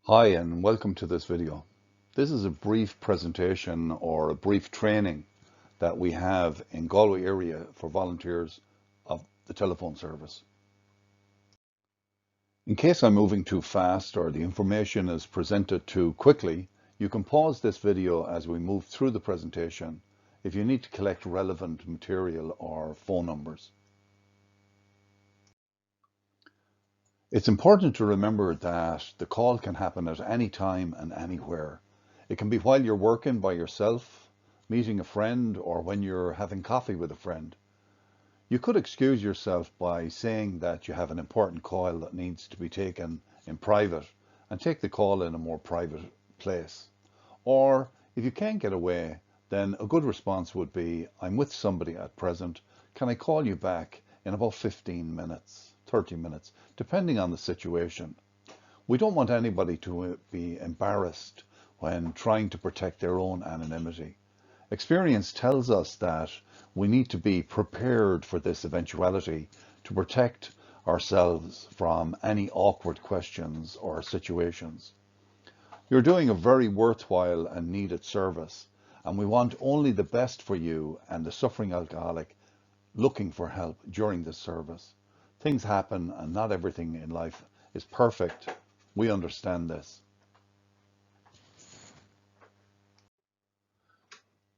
Hi and welcome to this video. This is a brief presentation or a brief training that we have in Galway area for volunteers of the telephone service. In case I'm moving too fast or the information is presented too quickly, you can pause this video as we move through the presentation if you need to collect relevant material or phone numbers. It's important to remember that the call can happen at any time and anywhere. It can be while you're working by yourself, meeting a friend, or when you're having coffee with a friend. You could excuse yourself by saying that you have an important call that needs to be taken in private and take the call in a more private place. Or if you can't get away, then a good response would be, I'm with somebody at present. Can I call you back in about 15 minutes? 30 minutes, depending on the situation. We don't want anybody to be embarrassed when trying to protect their own anonymity. Experience tells us that we need to be prepared for this eventuality to protect ourselves from any awkward questions or situations. You're doing a very worthwhile and needed service, and we want only the best for you and the suffering alcoholic looking for help during this service. Things happen and not everything in life is perfect. We understand this.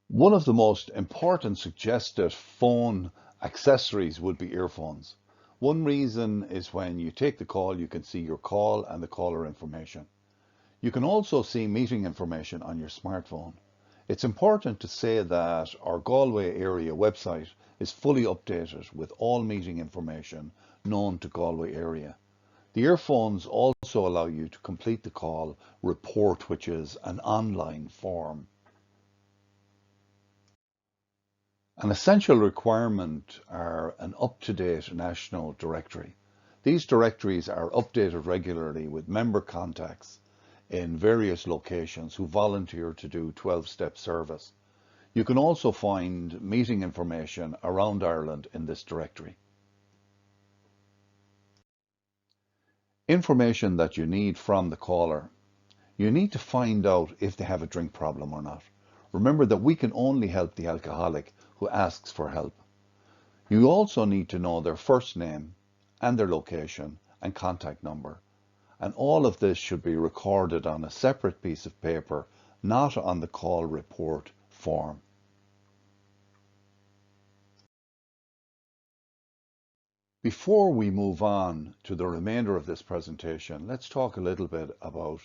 One of the most important suggested phone accessories would be earphones. One reason is when you take the call, you can see your call and the caller information. You can also see meeting information on your smartphone. It's important to say that our Galway area website is fully updated with all meeting information known to Galway area. The earphones also allow you to complete the call report, which is an online form. An essential requirement are an up-to-date national directory. These directories are updated regularly with member contacts in various locations who volunteer to do 12-step service. You can also find meeting information around Ireland in this directory. Information that you need from the caller. You need to find out if they have a drink problem or not. Remember that we can only help the alcoholic who asks for help. You also need to know their first name and their location and contact number. And all of this should be recorded on a separate piece of paper, not on the call report form. Before we move on to the remainder of this presentation, let's talk a little bit about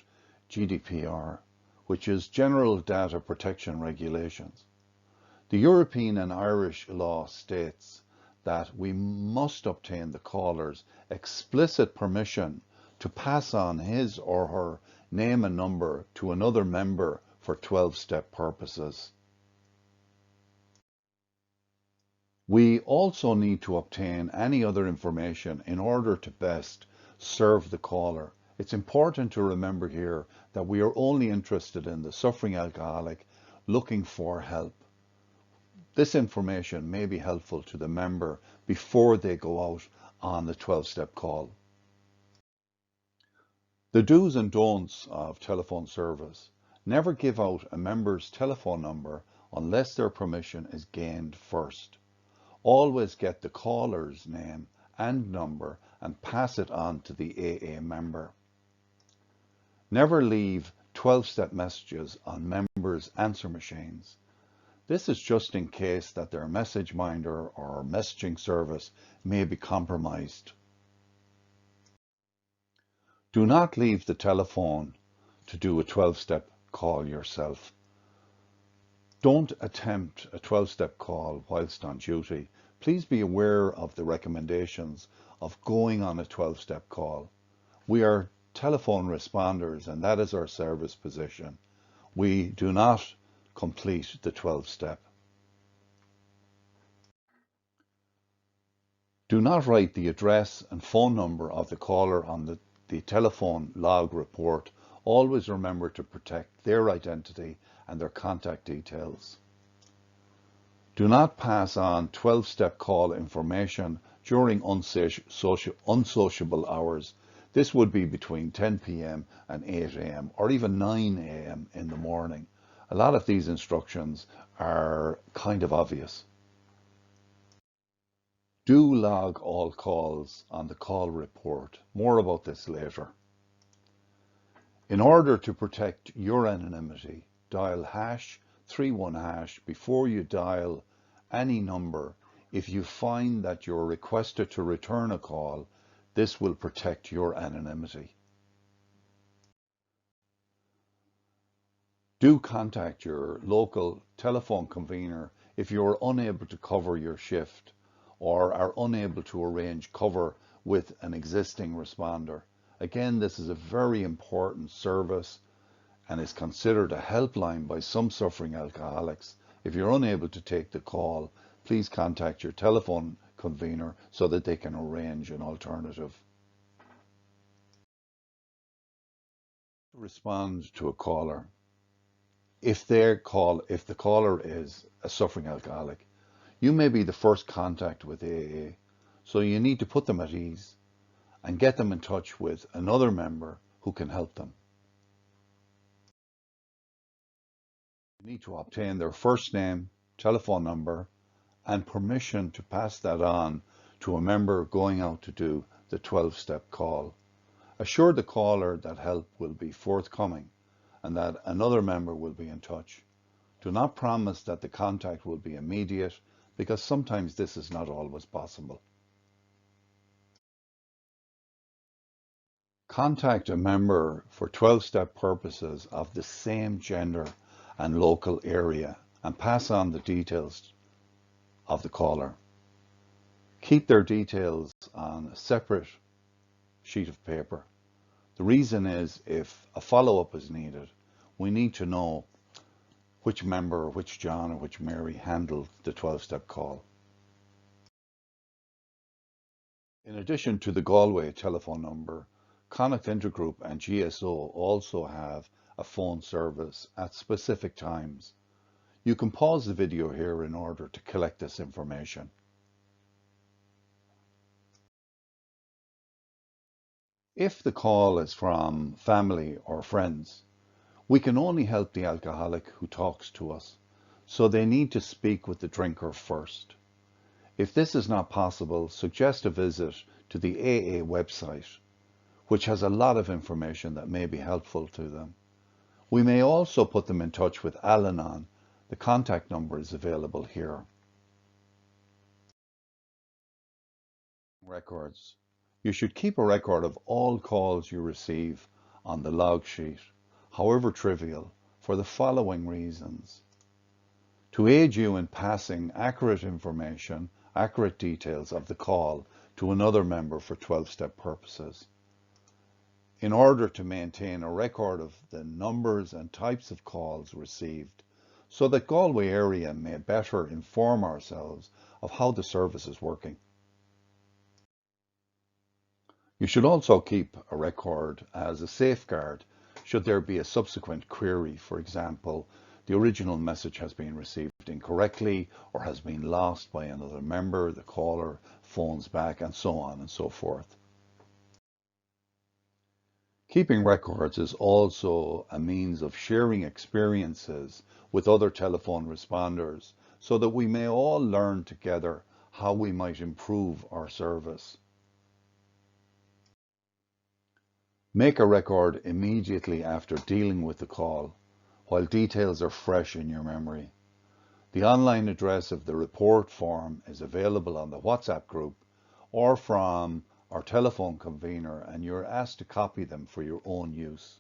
GDPR, which is General Data Protection Regulations. The European and Irish law states that we must obtain the caller's explicit permission to pass on his or her name and number to another member for 12-step purposes. We also need to obtain any other information in order to best serve the caller. It's important to remember here that we are only interested in the suffering alcoholic looking for help. This information may be helpful to the member before they go out on the 12-step call. The do's and don'ts of telephone service. Never give out a member's telephone number unless their permission is gained first. Always get the caller's name and number and pass it on to the AA member. Never leave 12-step messages on members' answer machines. This is just in case that their message minder or messaging service may be compromised. Do not leave the telephone to do a 12-step call yourself. Don't attempt a 12-step call whilst on duty. Please be aware of the recommendations of going on a 12-step call. We are telephone responders and that is our service position. We do not complete the 12-step. Do not write the address and phone number of the caller on the telephone log report. Always remember to protect their identity and their contact details. Do not pass on 12-step call information during unsociable hours. This would be between 10 p.m. and 8 a.m. or even 9 a.m. in the morning. A lot of these instructions are kind of obvious. Do log all calls on the call report. More about this later. In order to protect your anonymity, dial #31# before you dial any number. If you find that you're requested to return a call, this will protect your anonymity. Do contact your local telephone convener if you're unable to cover your shift or are unable to arrange cover with an existing responder. Again, this is a very important service and is considered a helpline by some suffering alcoholics. If you're unable to take the call, please contact your telephone convener so that they can arrange an alternative. Respond to a caller. If the caller is a suffering alcoholic, you may be the first contact with AA, so you need to put them at ease and get them in touch with another member who can help them. You need to obtain their first name, telephone number, and permission to pass that on to a member going out to do the 12-step call. Assure the caller that help will be forthcoming and that another member will be in touch. Do not promise that the contact will be immediate, because sometimes this is not always possible. Contact a member for 12-step purposes of the same gender and local area and pass on the details of the caller. Keep their details on a separate sheet of paper. The reason is, if a follow-up is needed, we need to know which member, which John or which Mary handled the 12-step call. In addition to the Galway telephone number, Connacht Intergroup and GSO also have a phone service at specific times. You can pause the video here in order to collect this information. If the call is from family or friends, we can only help the alcoholic who talks to us, so they need to speak with the drinker first. If this is not possible, suggest a visit to the AA website, which has a lot of information that may be helpful to them. We may also put them in touch with Al-Anon. The contact number is available here. Records. You should keep a record of all calls you receive on the log sheet, however trivial, for the following reasons. To aid you in passing accurate information, accurate details of the call to another member for 12-step purposes. In order to maintain a record of the numbers and types of calls received, so that Galway area may better inform ourselves of how the service is working. You should also keep a record as a safeguard should there be a subsequent query. For example, the original message has been received incorrectly or has been lost by another member, the caller phones back, and so on and so forth. Keeping records is also a means of sharing experiences with other telephone responders so that we may all learn together how we might improve our service. Make a record immediately after dealing with the call, while details are fresh in your memory. The online address of the report form is available on the WhatsApp group or from our telephone convener, and you're asked to copy them for your own use.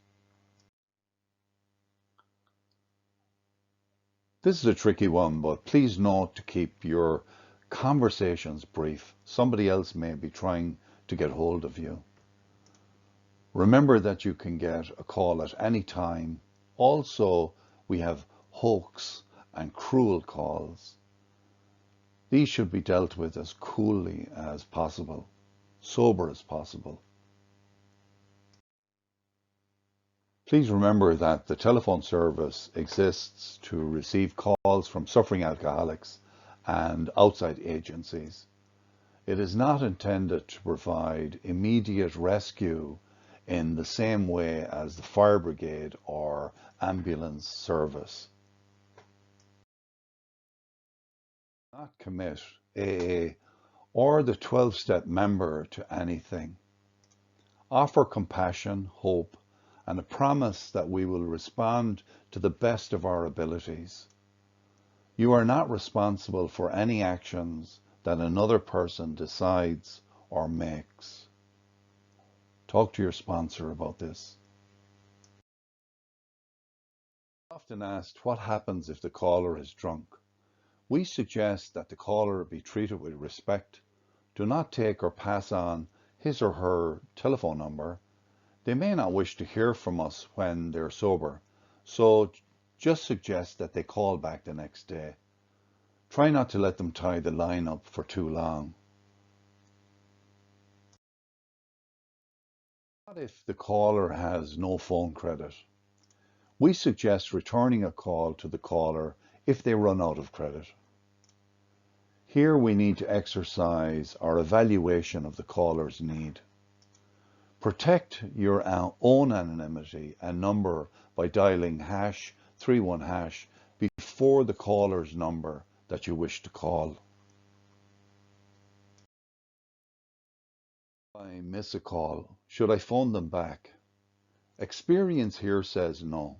This is a tricky one, but please note to keep your conversations brief. Somebody else may be trying to get hold of you. Remember that you can get a call at any time. Also, we have hoax and cruel calls. These should be dealt with as coolly as possible, sober as possible. Please remember that the telephone service exists to receive calls from suffering alcoholics and outside agencies. It is not intended to provide immediate rescue in the same way as the fire brigade or ambulance service. Not commit AA or the 12-step member to anything. Offer compassion, hope, and a promise that we will respond to the best of our abilities. You are not responsible for any actions that another person decides or makes. Talk to your sponsor about this. Often asked what happens if the caller is drunk. We suggest that the caller be treated with respect. Do not take or pass on his or her telephone number. They may not wish to hear from us when they're sober, so just suggest that they call back the next day. Try not to let them tie the line up for too long. What if the caller has no phone credit? We suggest returning a call to the caller if they run out of credit. Here we need to exercise our evaluation of the caller's need. Protect your own anonymity and number by dialing #31# before the caller's number that you wish to call. If I miss a call, should I phone them back? Experience here says no.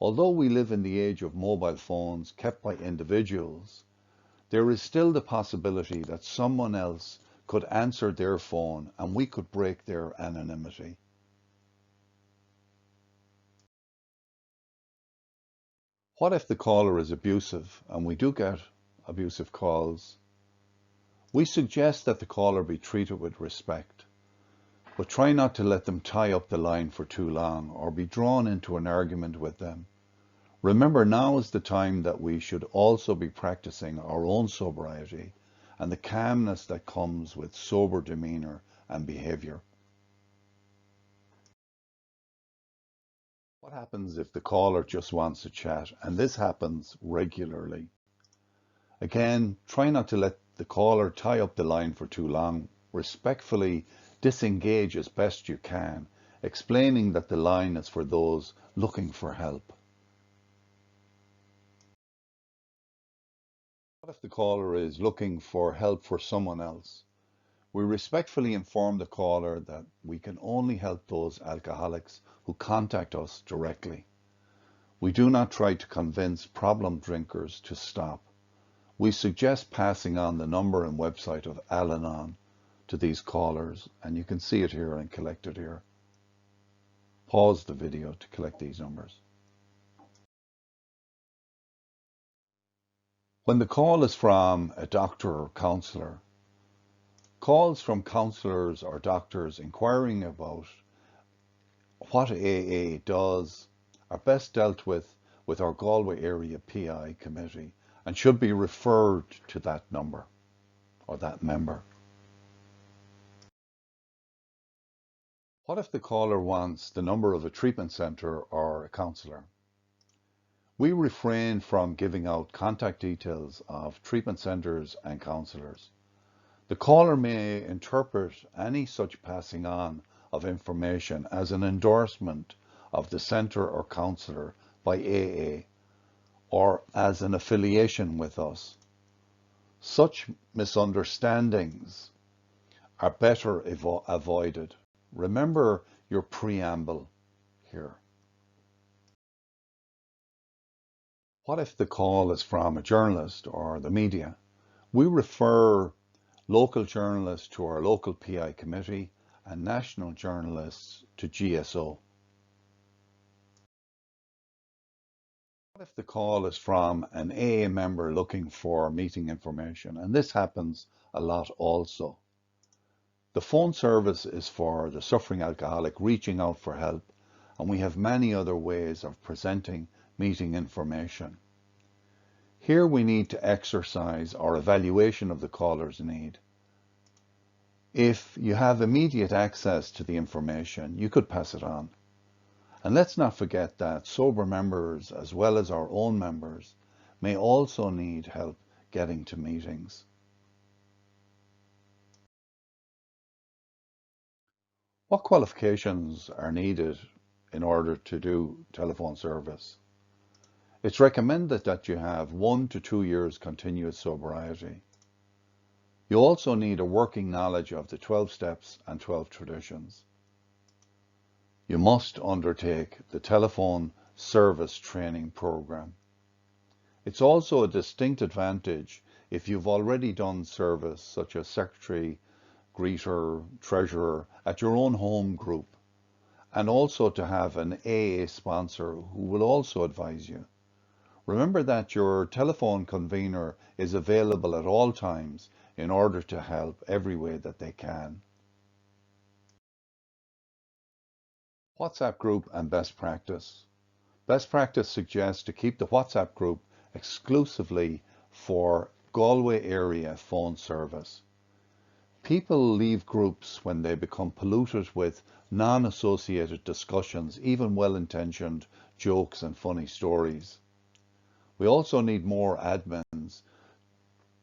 Although we live in the age of mobile phones kept by individuals, there is still the possibility that someone else could answer their phone and we could break their anonymity. What if the caller is abusive and we do get abusive calls? We suggest that the caller be treated with respect, but try not to let them tie up the line for too long or be drawn into an argument with them. Remember, now is the time that we should also be practicing our own sobriety and the calmness that comes with sober demeanor and behavior. What happens if the caller just wants to chat? And this happens regularly. Again, try not to let the caller tie up the line for too long. Respectfully disengage as best you can, explaining that the line is for those looking for help. What if the caller is looking for help for someone else? We respectfully inform the caller that we can only help those alcoholics who contact us directly. We do not try to convince problem drinkers to stop. We suggest passing on the number and website of Al-Anon to these callers, and you can see it here and collect it here. Pause the video to collect these numbers. When the call is from a doctor or counselor, calls from counselors or doctors inquiring about what AA does are best dealt with our Galway area PI committee and should be referred to that number or that member. What if the caller wants the number of a treatment centre or a counsellor? We refrain from giving out contact details of treatment centres and counsellors. The caller may interpret any such passing on of information as an endorsement of the centre or counsellor by AA or as an affiliation with us. Such misunderstandings are better avoided. Remember your preamble here. What if the call is from a journalist or the media? We refer local journalists to our local PI committee and national journalists to GSO. What if the call is from an AA member looking for meeting information? And this happens a lot also. The phone service is for the suffering alcoholic reaching out for help, and we have many other ways of presenting meeting information. Here we need to exercise our evaluation of the caller's need. If you have immediate access to the information, you could pass it on. And let's not forget that sober members, as well as our own members, may also need help getting to meetings. What qualifications are needed in order to do telephone service? It's recommended that you have 1 to 2 years continuous sobriety. You also need a working knowledge of the 12 steps and 12 traditions. You must undertake the telephone service training program. It's also a distinct advantage if you've already done service such as secretary, greeter, treasurer at your own home group, and also to have an AA sponsor who will also advise you. Remember that your telephone convener is available at all times in order to help every way that they can. WhatsApp group and best practice. Best practice suggests to keep the WhatsApp group exclusively for Galway area phone service. People leave groups when they become polluted with non-associated discussions, even well-intentioned jokes and funny stories. We also need more admins.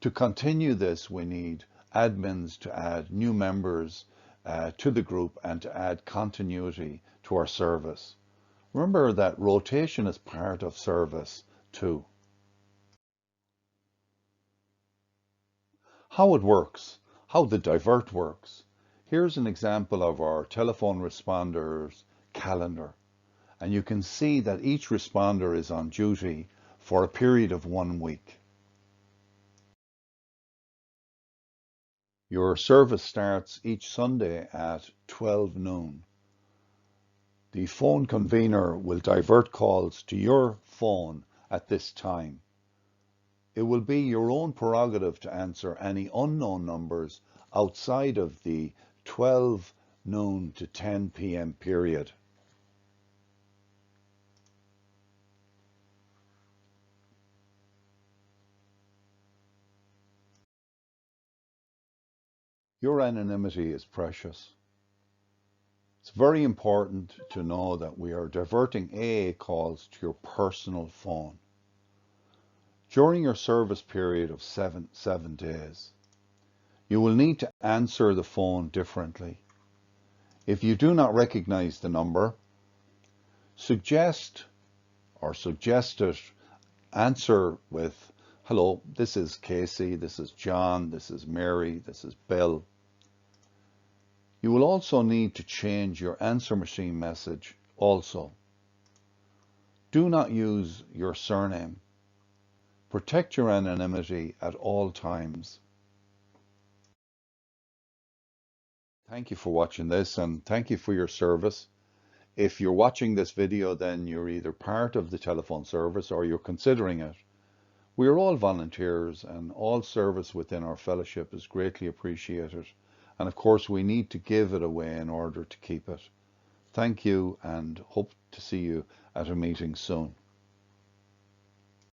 To continue this, we need admins to add new members to the group and to add continuity to our service. Remember that rotation is part of service too. How it works, how the divert works. Here's an example of our telephone responders calendar. And you can see that each responder is on duty for a period of 1 week. Your service starts each Sunday at 12 noon. The phone convener will divert calls to your phone at this time. It will be your own prerogative to answer any unknown numbers outside of the 12 noon to 10 p.m. period. Your anonymity is precious. It's very important to know that we are diverting AA calls to your personal phone. During your service period of seven days, you will need to answer the phone differently. If you do not recognize the number, suggest it, answer with, hello, this is Casey, this is John, this is Mary, this is Bill. You will also need to change your answer machine message also. Do not use your surname. Protect your anonymity at all times. Thank you for watching this, and thank you for your service. If you're watching this video, then you're either part of the telephone service or you're considering it. We are all volunteers, and all service within our fellowship is greatly appreciated. And of course, we need to give it away in order to keep it. Thank you, and hope to see you at a meeting soon.